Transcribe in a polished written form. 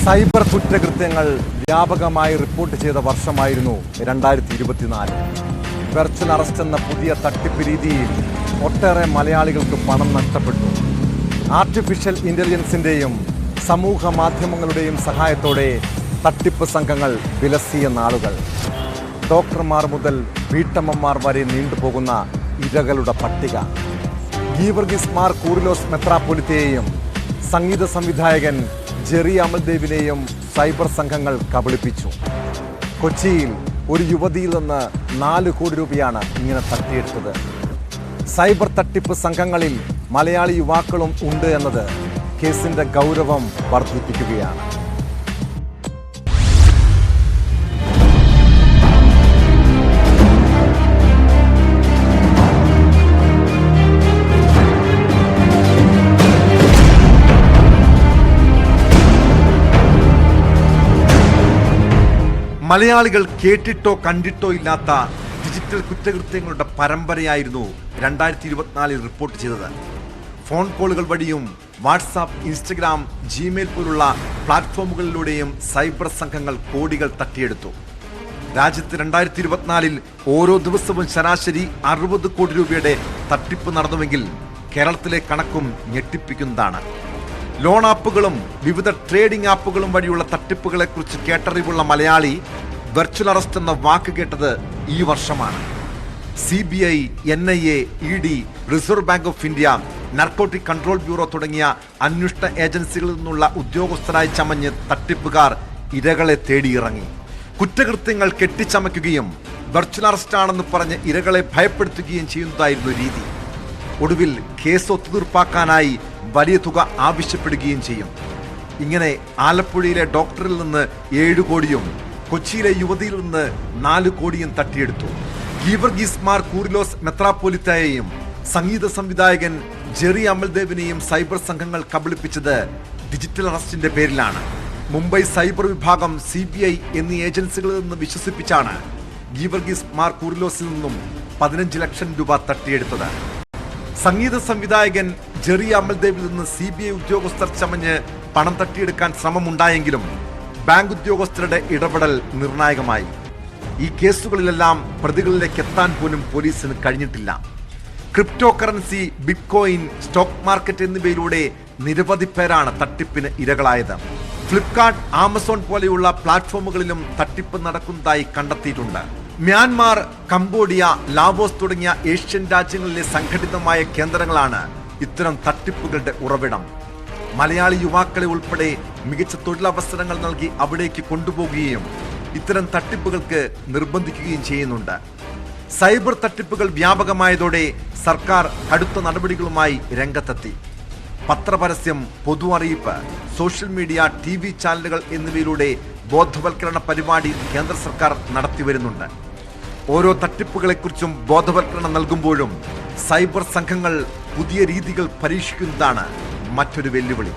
Cyber കുറ്റകൃത്യങ്ങൾ വ്യാപകമായി report ചെയ്ത വർഷമായിരുന്നു 2024. വെർച്വൽ അറസ്റ്റ് എന്ന പുതിയ തട്ടിപ്പ് രീതിയിൽ ഒട്ടേറെ മലയാളികൾക്ക് പണം നഷ്ടപ്പെട്ടു. ആർട്ടിഫിഷ്യൽ ഇന്റലിജൻസിന്റെയും സമൂഹ മാധ്യമങ്ങളുടെയും സഹായത്തോടെ തട്ടിപ്പ് സംഘങ്ങൾ വിലസിയ നാളുകൾ. ഡോക്ടർമാർ മുതൽ വീട്ടമ്മമാർ വരെ നീണ്ടുപോകുന്ന ഇരകളുടെ പട്ടിക. ഗീവർഗീസ് മാർ കൂറിലോസ് മെത്രാപ്പൊലിത്തയെയും സംഗീത സംവിധായകൻ ജെറി അമൽദേവിനെയും സൈബർ സംഘങ്ങൾ കബളിപ്പിച്ചു. കൊച്ചിയിൽ ഒരു യുവതിയിൽ നിന്ന് 4 കോടി രൂപയാണ് ഇങ്ങനെ തട്ടിയെടുത്തത്. സൈബർ തട്ടിപ്പ് സംഘങ്ങളിൽ മലയാളി യുവാക്കളും ഉണ്ട് എന്നത് കേസിന്റെ ഗൗരവം വർദ്ധിപ്പിക്കുകയാണ്. മലയാളികൾ കേട്ടിട്ടോ കണ്ടിട്ടോ ഇല്ലാത്ത ഡിജിറ്റൽ കുറ്റകൃത്യങ്ങളുടെ പരമ്പരയായിരുന്നു 2024 റിപ്പോർട്ട് ചെയ്തത്. ഫോൺ കോളുകൾ വഴിയും വാട്സാപ്പ്, ഇൻസ്റ്റഗ്രാം, ജിമെയിൽ പോലുള്ള പ്ലാറ്റ്ഫോമുകളിലൂടെയും സൈബർ സംഘങ്ങൾ കോടികൾ തട്ടിയെടുത്തു. രാജ്യത്ത് 2024 ഓരോ ദിവസവും ശരാശരി 60 കോടി രൂപയുടെ തട്ടിപ്പ് നടന്നുവെങ്കിൽ കേരളത്തിലെ കണക്കും ഞെട്ടിപ്പിക്കുന്നതാണ്. ലോൺ ആപ്പുകളും വിവിധ ട്രേഡിംഗ് ആപ്പുകളും വഴിയുള്ള തട്ടിപ്പുകളെക്കുറിച്ച് കേട്ടറിവുള്ള മലയാളി വെർച്വൽ അറസ്റ്റ് എന്ന വാക്ക് കേട്ടത് ഈ വർഷമാണ്. CBI, NIA, ED, reserve bank of India, narcotic control bureau തുടങ്ങിയ അന്വേഷണ ഏജൻസികളിൽ നിന്നുള്ള ഉദ്യോഗസ്ഥരായി ചമഞ്ഞ് തട്ടിപ്പുകാർ ഇരകളെ തേടിയിറങ്ങി. കുറ്റകൃത്യങ്ങൾ കെട്ടിച്ചമയ്ക്കുകയും വെർച്വൽ അറസ്റ്റാണെന്ന് പറഞ്ഞ് ഇരകളെ ഭയപ്പെടുത്തുകയും ചെയ്യുന്നതായിരുന്നു രീതി. ഒടുവിൽ കേസ് ഒത്തുതീർപ്പാക്കാനായി വലിയ തുക ആവശ്യപ്പെടുകയും ചെയ്യും. ഇങ്ങനെ ആലപ്പുഴയിലെ ഡോക്ടറിൽ നിന്ന് 7 കോടിയും കൊച്ചിയിലെ യുവതിയിൽ നിന്ന് 4 കോടിയും തട്ടിയെടുത്തു. ഗീവർഗീസ് മാർ കൂറിലോസ് മെത്രാപ്പൊലിത്തയെയും സംഗീത സംവിധായകൻ ജെറി അമൽദേവിനെയും സൈബർ സംഘങ്ങൾ കബളിപ്പിച്ചത് ഡിജിറ്റൽ അറസ്റ്റിന്റെ പേരിലാണ്. മുംബൈ സൈബർ വിഭാഗം, CBI എന്നീ ഏജൻസികളിൽ നിന്ന് വിശ്വസിപ്പിച്ചാണ് ഗീവർഗീസ് മാർ കൂറിലോസിൽ നിന്നും 15 ലക്ഷം രൂപ തട്ടിയെടുത്തത്. സംഗീത സംവിധായകൻ ജെറി അമൽദേവിൽ നിന്ന് CBI ഉദ്യോഗസ്ഥർ ചമഞ്ഞ് പണം തട്ടിയെടുക്കാൻ ശ്രമമുണ്ടായെങ്കിലും ബാങ്ക് ഉദ്യോഗസ്ഥരുടെ ഇടപെടൽ നിർണായകമായി. ഈ കേസുകളിലെല്ലാം പ്രതികളിലേക്ക് എത്താൻ പോലും പോലീസിന് കഴിഞ്ഞിട്ടില്ല. Crypto currency, bitcoin, stock market എന്നിവയിലൂടെ നിരവധി പേരാണ് തട്ടിപ്പിന് ഇരകളായത്. ഫ്ലിപ്കാർട്ട്, ആമസോൺ പോലെയുള്ള പ്ലാറ്റ്ഫോമുകളിലും തട്ടിപ്പ് നടക്കുന്നതായി കണ്ടെത്തിയിട്ടുണ്ട്. മ്യാൻമാർ, കംബോഡിയ, ലാവോസ് തുടങ്ങിയ ഏഷ്യൻ രാജ്യങ്ങളിലെ സംഘടിതമായ കേന്ദ്രങ്ങളാണ് ഇത്തരം തട്ടിപ്പുകളുടെ ഉറവിടം. മലയാളി യുവാക്കളെ ഉൾപ്പെടെ മികച്ച തൊഴിലവസരങ്ങൾ നൽകി അവിടേക്ക് കൊണ്ടുപോകുകയും ഇത്തരം തട്ടിപ്പുകൾക്ക് നിർബന്ധിക്കുകയും ചെയ്യുന്നുണ്ട്. സൈബർ തട്ടിപ്പുകൾ വ്യാപകമായതോടെ സർക്കാർ കടുത്ത നടപടികളുമായി രംഗത്തെത്തി. പത്രപരസ്യം, പൊതു അറിയിപ്പ്, സോഷ്യൽ മീഡിയ, TV ചാനലുകൾ എന്നിവയിലൂടെ ബോധവൽക്കരണ പരിപാടി കേന്ദ്ര സർക്കാർ നടത്തിവരുന്നുണ്ട്. ഓരോ തട്ടിപ്പുകളെക്കുറിച്ചും ബോധവൽക്കരണം നൽകുമ്പോഴും സൈബർ സംഘങ്ങൾ പുതിയ രീതികൾ പരീക്ഷിക്കുന്നതാണ് മറ്റൊരു വെല്ലുവിളി.